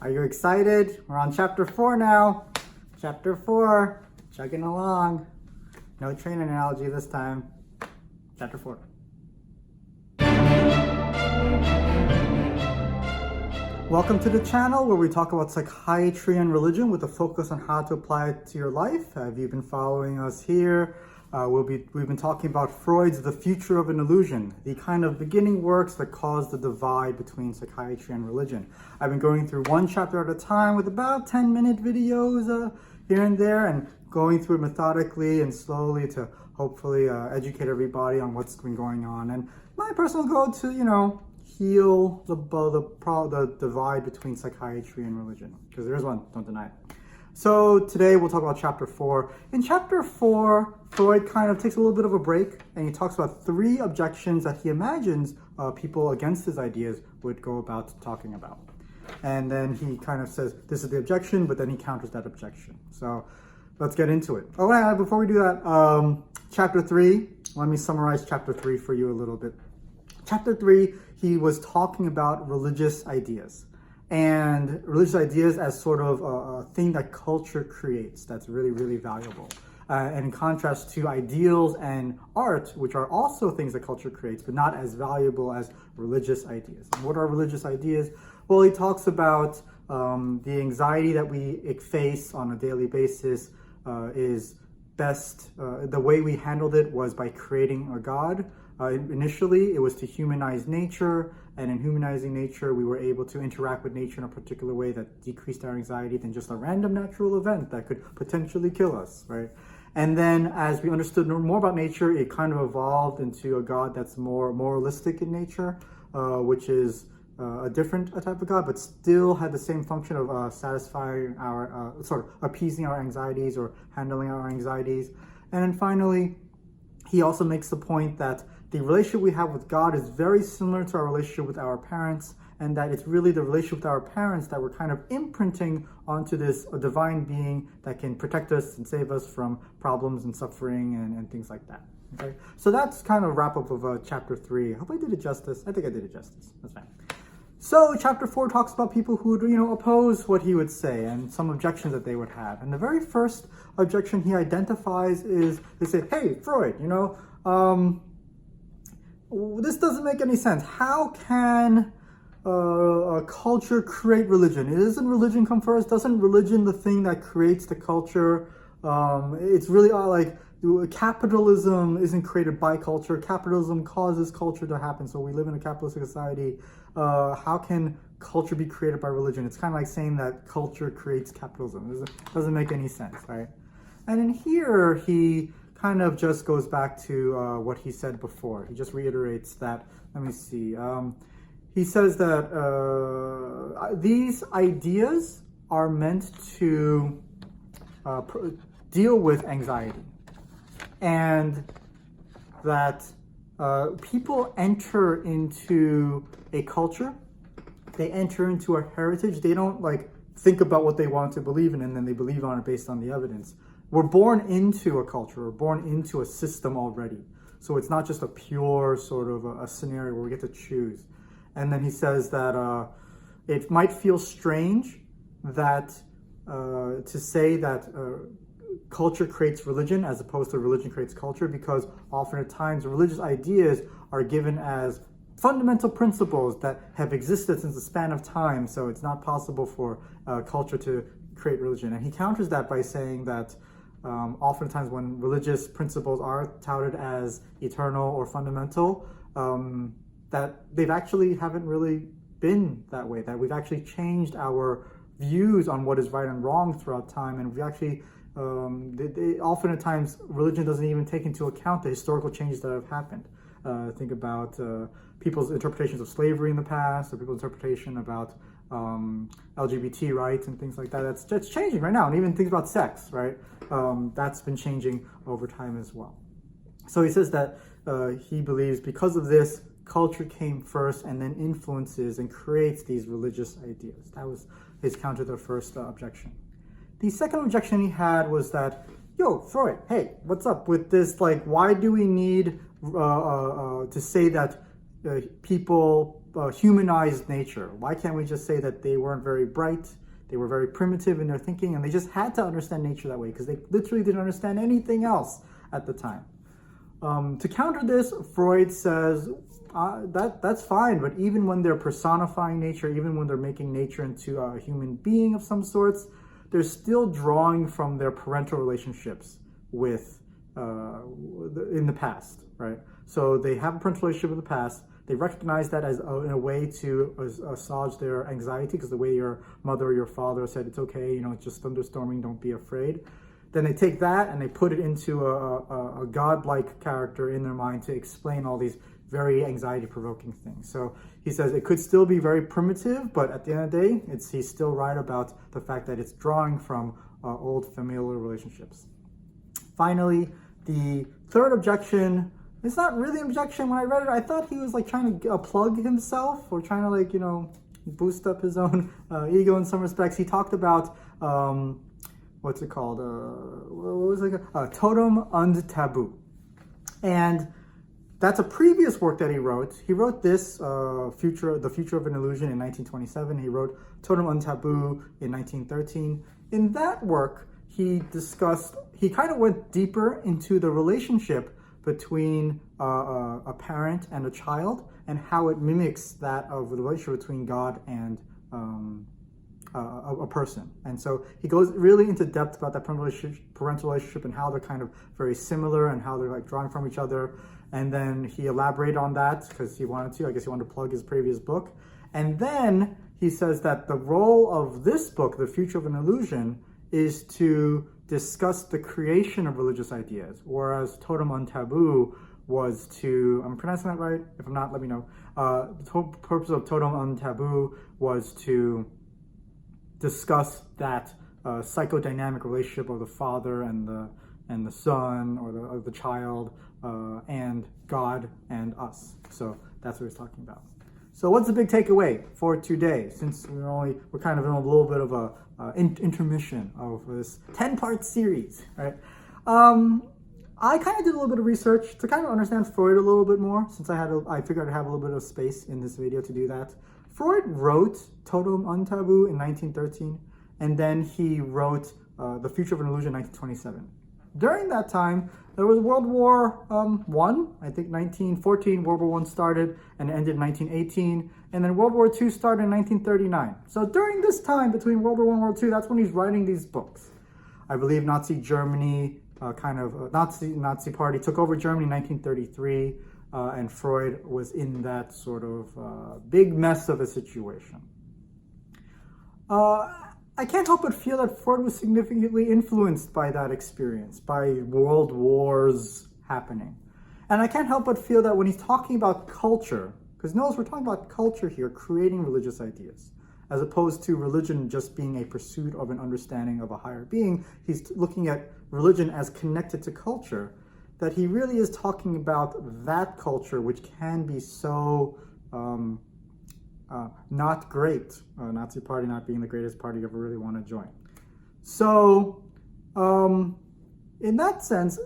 Are you excited? We're on chapter 4 now. Chapter 4, chugging along. No train analogy this time. Chapter 4. Welcome to the channel where we talk about psychiatry and religion with a focus on how to apply it to your life. Have you been following us here? We've been talking about Freud's The Future of an Illusion, the kind of beginning works that caused the divide between psychiatry and religion. I've been going through one chapter at a time with about 10-minute videos here and there, and going through it methodically and slowly to hopefully educate everybody on what's been going on. And my personal goal to, heal the divide between psychiatry and religion, because there is one, don't deny it. So today we'll talk about chapter 4. In chapter 4, Freud kind of takes a little bit of a break and he talks about 3 objections that he imagines people against his ideas would go about talking about. And then he kind of says, this is the objection, but then he counters that objection. So let's get into it. Oh, yeah, before we do that, chapter 3, let me summarize chapter 3 for you a little bit. Chapter 3, he was talking about religious ideas. And religious ideas as sort of a thing that culture creates that's really, really valuable. And in contrast to ideals and art, which are also things that culture creates, but not as valuable as religious ideas. And what are religious ideas? Well, he talks about the anxiety that we face on a daily basis is best, the way we handled it was by creating a God. Initially, it was to humanize nature, and in humanizing nature, we were able to interact with nature in a particular way that decreased our anxiety than just a random natural event that could potentially kill us, right? And then as we understood more about nature, it kind of evolved into a God that's more moralistic in nature, which is a different type of God, but still had the same function of satisfying our, sort of appeasing our anxieties or handling our anxieties. And then finally, he also makes the point that the relationship we have with God is very similar to our relationship with our parents, and that it's really the relationship with our parents that we're kind of imprinting onto this divine being that can protect us and save us from problems and suffering and things like that. Okay, so that's kind of wrap up of chapter 3. I hope I did it justice. I think I did it justice. That's fine. So chapter 4 talks about people who would, oppose what he would say and some objections that they would have. And the very first objection he identifies is they say, "Hey, Freud, this doesn't make any sense. How can a culture create religion? Isn't religion come first? Doesn't religion the thing that creates the culture? It's really like capitalism isn't created by culture. Capitalism causes culture to happen. So we live in a capitalistic society. How can culture be created by religion? It's kind of like saying that culture creates capitalism. It doesn't make any sense, right?" And in here, he kind of just goes back to what he said before. He just reiterates that. Let me see. He says that these ideas are meant to deal with anxiety, and that people enter into a culture, they enter into a heritage. They don't think about what they want to believe in and then they believe on it based on the evidence. We're born into a culture, we're born into a system already. So it's not just a pure sort of a scenario where we get to choose. And then he says that it might feel strange that to say that culture creates religion as opposed to religion creates culture, because often at times religious ideas are given as fundamental principles that have existed since the span of time. So it's not possible for culture to create religion. And he counters that by saying that oftentimes when religious principles are touted as eternal or fundamental, that they've actually haven't really been that way, that we've actually changed our views on what is right and wrong throughout time, and we've actually, often at times, religion doesn't even take into account the historical changes that have happened. Think about people's interpretations of slavery in the past, or people's interpretation about LGBT rights and things like that. That's changing right now, and even things about sex, right? That's been changing over time as well. So he says that he believes because of this, culture came first and then influences and creates these religious ideas. That was his counter to the first objection. The second objection he had was that, yo, Freud, hey, what's up with this? Why do we need to say that people humanized nature? Why can't we just say that they weren't very bright, they were very primitive in their thinking, and they just had to understand nature that way because they literally didn't understand anything else at the time? To counter this, Freud says that's fine, but even when they're personifying nature, even when they're making nature into a human being of some sorts, they're still drawing from their parental relationships with in the past, right? So they have a parental relationship in the past. They recognize that as in a way to assuage their anxiety, because the way your mother or your father said it's okay, it's just thunderstorming, don't be afraid. Then they take that and they put it into a godlike character in their mind to explain all these very anxiety-provoking things. So he says it could still be very primitive, but at the end of the day, he's still right about the fact that it's drawing from old familial relationships. Finally, the third objection, it's not really an objection. When I read it, I thought he was like trying to plug himself or trying to boost up his own ego in some respects. He talked about, what's it called? Totem and Taboo. And that's a previous work that he wrote. He wrote this, The Future of an Illusion in 1927. He wrote Totem and Taboo in 1913. In that work, he kind of went deeper into the relationship between a parent and a child and how it mimics that of the relationship between God and a person. And so he goes really into depth about that parental relationship and how they're kind of very similar and how they're like drawing from each other. And then he elaborated on that because he wanted to. I guess he wanted to plug his previous book. And then he says that the role of this book, The Future of an Illusion, is to discuss the creation of religious ideas, whereas Totem and Taboo was to, I'm pronouncing that right? If I'm not, let me know. The purpose of Totem and Taboo was to discuss that psychodynamic relationship of the father and the son, or the child, and God and us. So that's what he's talking about. So what's the big takeaway for today? Since we're kind of in a little bit of a intermission of this 10-part series, right? I kind of did a little bit of research to kind of understand Freud a little bit more, since I figured I'd have a little bit of space in this video to do that. Freud wrote Totem and Taboo in 1913, and then he wrote The Future of an Illusion in 1927. During that time, there was World War I. I think 1914, World War I started and ended in 1918. And then World War II started in 1939. So during this time, between World War I and World War II, that's when he's writing these books. I believe Nazi Germany, Nazi party took over Germany in 1933. And Freud was in that sort of big mess of a situation. I can't help but feel that Freud was significantly influenced by that experience, by world wars happening. And I can't help but feel that when he's talking about culture, because notice we're talking about culture here, creating religious ideas, as opposed to religion just being a pursuit of an understanding of a higher being. He's looking at religion as connected to culture, that he really is talking about that culture which can be so not great, Nazi party not being the greatest party you ever really want to join. So, in that sense,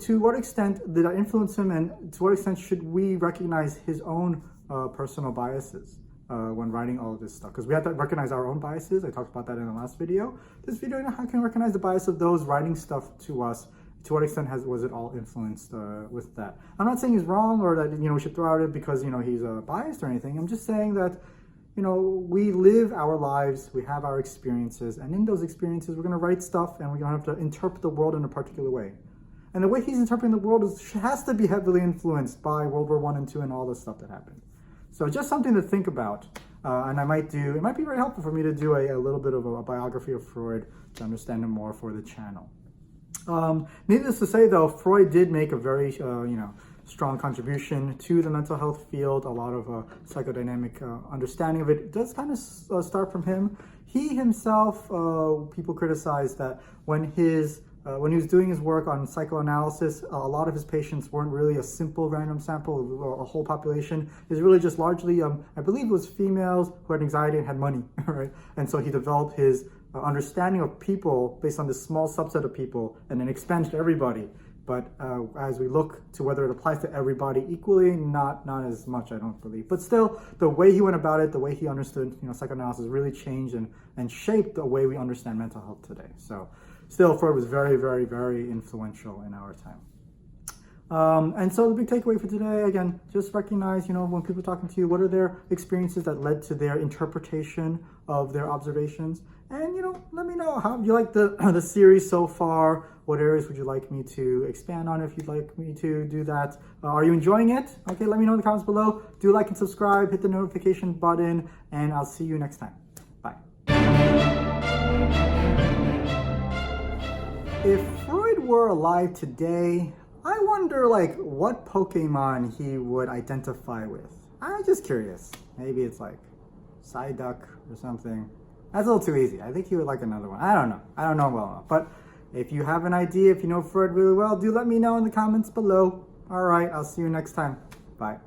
to what extent did I influence him, and to what extent should we recognize his own personal biases when writing all of this stuff? Because we have to recognize our own biases. I talked about that in the last video. This video, how can we recognize the bias of those writing stuff to us? To what extent was it all influenced with that? I'm not saying he's wrong or that we should throw out it because he's biased or anything. I'm just saying that we live our lives, we have our experiences, and in those experiences we're going to write stuff and we're going to have to interpret the world in a particular way. And the way he's interpreting the world has to be heavily influenced by World War I and II and all the stuff that happened. So just something to think about. And it might be very helpful for me to do a little bit of a biography of Freud to understand him more for the channel. Needless to say, though, Freud did make a very, strong contribution to the mental health field. A lot of psychodynamic understanding of it does kind of start from him. He himself, people criticize that when he was doing his work on psychoanalysis, a lot of his patients weren't really a simple random sample of a whole population. It was really just largely, I believe it was females who had anxiety and had money, right? And so he developed his understanding of people based on this small subset of people and then expanded to everybody But as we look to whether it applies to everybody equally, not as much, I don't believe. But still, the way he went about it, the way he understood, psychoanalysis really changed and shaped the way we understand mental health today. So still, Freud was very, very, very influential in our time. And so the big takeaway for today, again, just recognize, when people are talking to you, what are their experiences that led to their interpretation of their observations? And, let me know how you like the series so far. What areas would you like me to expand on if you'd like me to do that? Are you enjoying it? Okay, let me know in the comments below. Do like and subscribe, hit the notification button, and I'll see you next time. Bye. If Freud were alive today, I wonder, what Pokemon he would identify with. I'm just curious. Maybe it's Psyduck or something. That's a little too easy. I think he would like another one. I don't know. I don't know well enough. But if you have an idea, if you know Freud really well, do let me know in the comments below. All right, I'll see you next time. Bye.